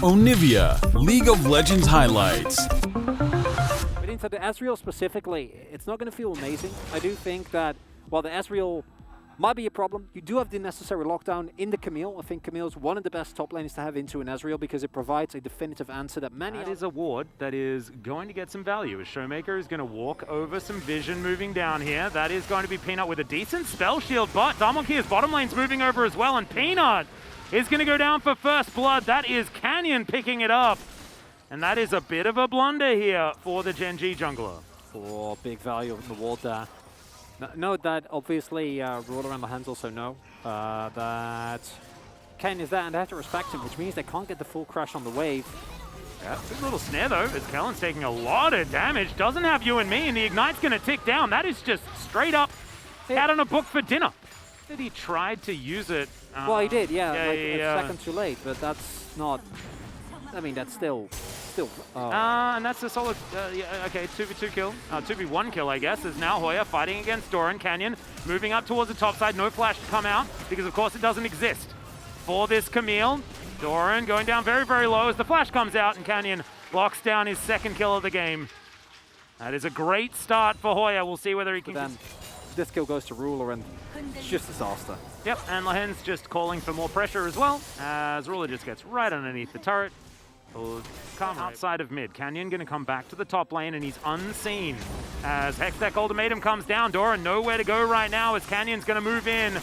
Onivia, League of Legends highlights. But into the Ezreal specifically, it's not going to feel amazing. I do think that while the Ezreal might be a problem, you do have the necessary lockdown in the Camille. I think Camille's one of the best top lanes to have into an Ezreal because it provides a definitive answer that many... That is a ward that is going to get some value as Showmaker is going to walk over some vision moving down here. That is going to be Peanut with a decent spell shield, but DWG's bottom lane's moving over as well, and Peanut is going to go down for first blood. That is Canyon picking it up. And that is a bit of a blunder here for the Gen.G jungler. Oh, big value in the ward there. Note that obviously Ruler and Lahen's also know that Ken is there and they have to respect him, which means they can't get the full crash on the wave. Yeah, good little snare though, as Kellen's taking a lot of damage. Doesn't have you and me, and the Ignite's going to tick down. That is just straight up out on a book for dinner. Did he try to use it? Well, he did, yeah, a second too late, but that's not... I mean, that's still... And that's a solid, okay, 2v2 kill, 2v1 kill, I guess, is now Hoya fighting against Doran. Canyon moving up towards the top side, no flash to come out, because of course it doesn't exist for this Camille. Doran going down very, very low as the flash comes out, and Canyon locks down his second kill of the game. That is a great start for Hoya. We'll see whether he can... Then this kill goes to Ruler, and it's just disaster. Yep, and Lahen's just calling for more pressure as well, as Ruler just gets right underneath the turret. Come outside of mid. Canyon going to come back to the top lane, and he's unseen. As Hextech Ultimatum comes down, Doran nowhere to go right now as Canyon's going to move in.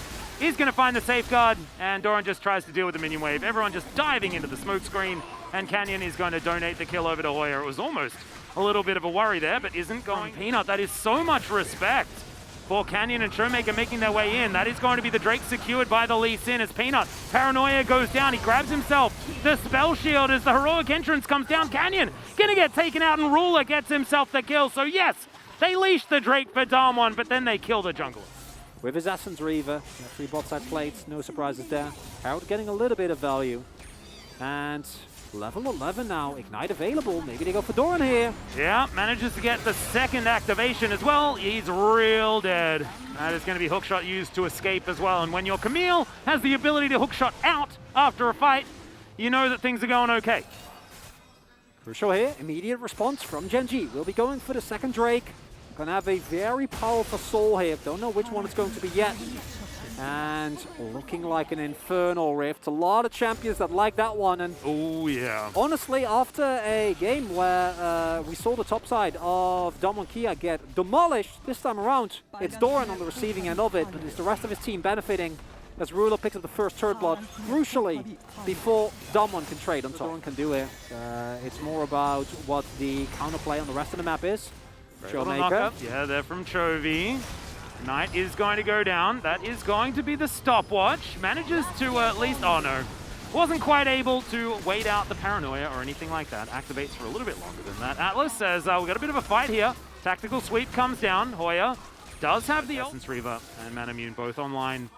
He's going to find the safeguard, and Doran just tries to deal with the minion wave. Everyone just diving into the smoke screen, and Canyon is going to donate the kill over to Hoya. It was almost a little bit of a worry there, but isn't going. Peanut, that is so much respect for Canyon and Showmaker making their way in. That is going to be the Drake secured by the Lee Sin as Peanut. Paranoia goes down. He grabs himself the spell shield as the heroic entrance comes down. Canyon gonna get taken out, and Ruler gets himself the kill. So yes, they leash the Drake for Damwon, but then they kill the jungler. With his Essence Reaver, 3 bot side plates, no surprises there. Harold getting a little bit of value. And level 11 now, Ignite available. Maybe they go for Doran here. Yeah, manages to get the second activation as well. He's real dead. That is going to be hookshot used to escape as well. And when your Camille has the ability to hookshot out after a fight, you know that things are going okay. Crucial here, immediate response from Gen.G. We'll be going for the second Drake. Gonna have a very powerful soul here. Don't know which one it's going to be yet. And looking like an Infernal Rift. A lot of champions that like that one. And oh yeah. Honestly, after a game where we saw the top side of DWG get demolished, this time around, it's Doran on the receiving end of it, but it's the rest of his team benefiting as Ruler picks up the first turret blood, crucially, before Damwon can trade on top. Doran can do it. It's more about what the counterplay on the rest of the map is. Showmaker. Yeah, they're from Chovy. Knight is going to go down. That is going to be the stopwatch. Manages to at least... Oh, no. Wasn't quite able to wait out the Paranoia or anything like that. Activates for a little bit longer than that. Atlas says, we've got a bit of a fight here. Tactical sweep comes down. Hoya does have the Essence Reaver and Manamune both online.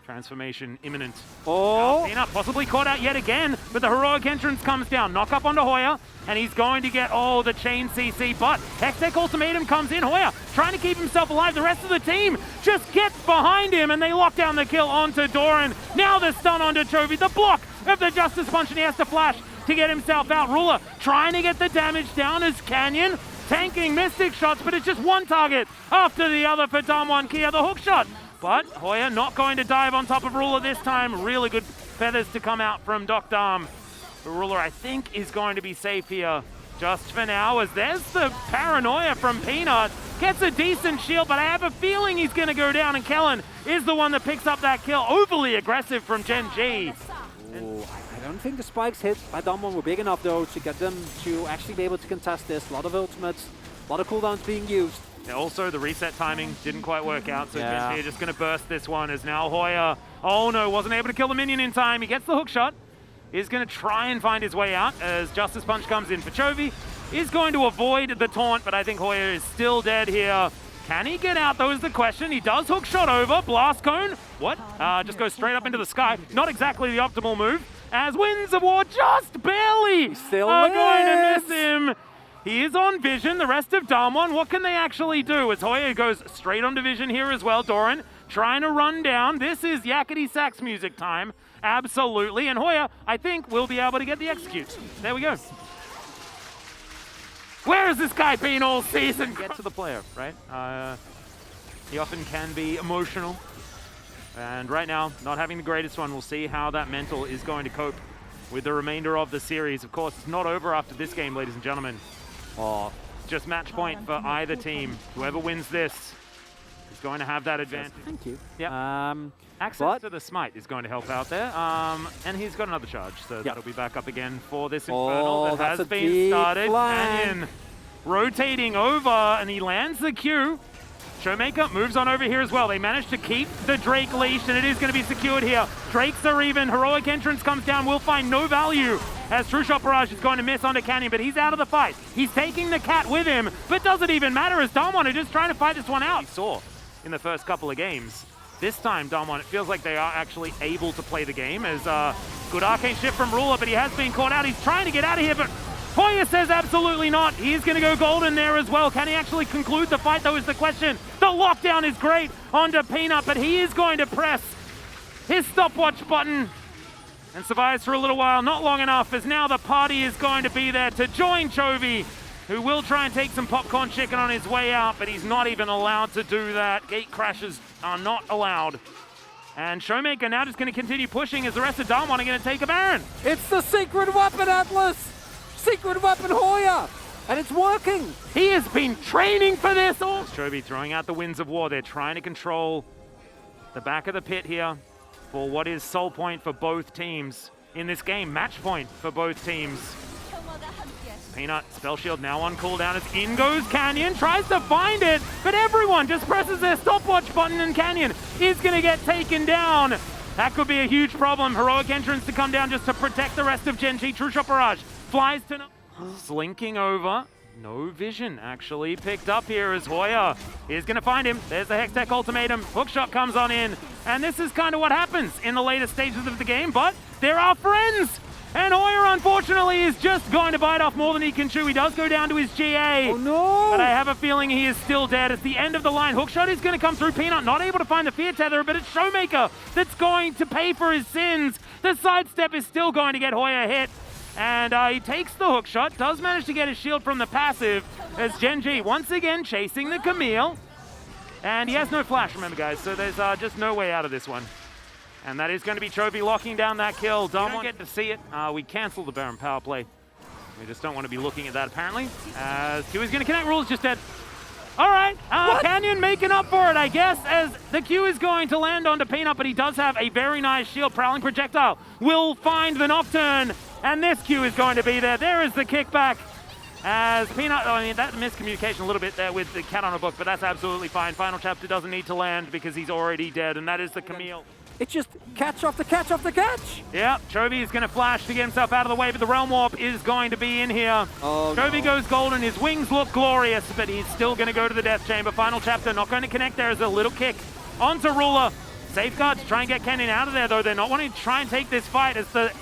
Transformation imminent. Oh! Peanut possibly caught out yet again, but the heroic entrance comes down. Knock up onto Hoya, and he's going to get, the chain CC, but Hextech Ultimatum comes in. Hoya trying to keep himself alive. The rest of the team just gets behind him, and they lock down the kill onto Doran. Now the stun onto Chovy. The block of the Justice Punch, and he has to flash to get himself out. Ruler trying to get the damage down as Canyon tanking Mystic shots, but it's just one target after the other for Damwon Kia, the hook shot. But Hoya not going to dive on top of Ruler this time. Really good feathers to come out from Doc Dam. Ruler, I think, is going to be safe here just for now, as there's the Paranoia from Peanut. Gets a decent shield, but I have a feeling he's going to go down, and Kellen is the one that picks up that kill. Overly aggressive from Gen.G. I don't think the spikes hit by Damwon were big enough, though, to get them to actually be able to contest this. A lot of ultimates, a lot of cooldowns being used. Also, the reset timing didn't quite work out, so Gen.G just going to burst this one as now Hoya, oh no, wasn't able to kill the minion in time. He gets the hook shot, is going to try and find his way out as Justice Punch comes in for Chovy. Is going to avoid the taunt, but I think Hoya is still dead here. Can he get out, though, is the question. He does hook shot over, Blast Cone. What? Just goes straight up into the sky. Not exactly the optimal move, as wins the war just barely. Still going to miss him. He is on Vision, the rest of Damwon, what can they actually do? As Hoya goes straight onto Vision here as well, Doran trying to run down. This is Yakety Sax music time. Absolutely. And Hoya, I think, will be able to get the execute. There we go. Where has this guy been all season? Get to the player, right? He often can be emotional. And right now, not having the greatest one, we'll see how that mental is going to cope with the remainder of the series. Of course, it's not over after this game, ladies and gentlemen. Oh, just match point for either team. Whoever wins this is going to have that advantage. Thank you. Yeah. Access to the smite is going to help out there. And he's got another charge, so that'll be back up again for this Infernal that has been started. Canyon rotating over, and he lands the Q. Showmaker moves on over here as well. They managed to keep the Drake leashed, and it is going to be secured here. Drakes are even. Heroic Entrance comes down. Will find no value as True Shot Barrage is going to miss onto Canyon, but he's out of the fight. He's taking the cat with him, but doesn't even matter as Damwon are just trying to fight this one out. We saw in the first couple of games. This time, Damwon, it feels like they are actually able to play the game as good arcane shift from Ruler, but he has been caught out. He's trying to get out of here, but Hoya says absolutely not. He is going to go golden there as well. Can he actually conclude the fight, though, is the question. The lockdown is great onto Peanut, but he is going to press his stopwatch button and survives for a little while. Not long enough, as now the party is going to be there to join Chovy, who will try and take some popcorn chicken on his way out, but he's not even allowed to do that. Gate crashes are not allowed. And Showmaker now just going to continue pushing as the rest of Damwon are going to take a Baron. It's the secret weapon, Atlas! Secret weapon Hoya! And it's working! He has been training for this! Chovy throwing out the Winds of War. They're trying to control the back of the pit here for what is soul point for both teams in this game. Match point for both teams. Peanut, Spell Shield now on cooldown as in goes Canyon, tries to find it, but everyone just presses their stopwatch button and Canyon is going to get taken down. That could be a huge problem. Heroic Entrance to come down just to protect the rest of Gen.G. True Shot Barrage flies to slinking over. No vision actually picked up here as Hoya is going to find him. There's the Hextech ultimatum. Hookshot comes on in. And this is kind of what happens in the later stages of the game, but there are friends. And Hoya, unfortunately, is just going to bite off more than he can chew. He does go down to his GA. Oh, no! But I have a feeling he is still dead. It's the end of the line. Hookshot is going to come through. Peanut not able to find the Fear Tether, but it's Showmaker that's going to pay for his sins. The sidestep is still going to get Hoya hit. And he takes the hookshot, does manage to get his shield from the passive as Gen.G once again chasing the Camille. And he has no flash, remember guys, so there's just no way out of this one. And that is going to be Chovy locking down that kill. Don't get to see it. We cancel the Baron power play. We just don't want to be looking at that apparently. As Q is going to connect, Rule's just dead. All right, Canyon making up for it, I guess, as the Q is going to land onto Peanut, but he does have a very nice shield. Prowling Projectile will find the Nocturne, and this Q is going to be there. There is the kickback as Peanut, I mean, that miscommunication a little bit there with the cat on a book, but that's absolutely fine. Final chapter doesn't need to land because he's already dead, and that is the Camille. It's just catch off the catch off the catch. Yeah, Chovy is going to flash to get himself out of the way, but the Realm Warp is going to be in here. Oh, Chovy goes golden. His wings look glorious, but he's still going to go to the Death Chamber. Final chapter, not going to connect there as a little kick onto Ruler. Safeguard to try and get Canyon out of there, though. They're not wanting to try and take this fight as the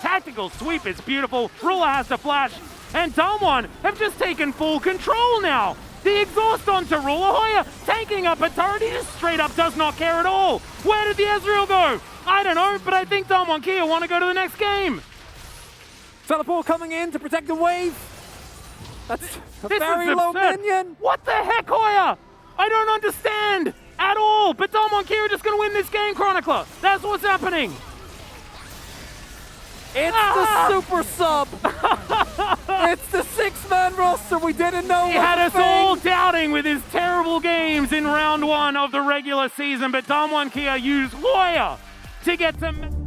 tactical sweep is beautiful. Ruler has to flash, and Damwon have just taken full control now. The exhaust onto Ruler. Hoya taking up a turret. He just straight up does not care at all. Where did the Ezreal go? I don't know, but I think Gen.G want to go to the next game. Teleport coming in to protect the wave. That's a very low minion. What the heck, Hoya? I don't understand at all, but Gen.G are just going to win this game, Chronicler. That's what's happening. It's the super sub. It's the six-man roster we didn't know. He had us all doubting with his terrible games in round one of the regular season, but Gen.G used Hoya to get some...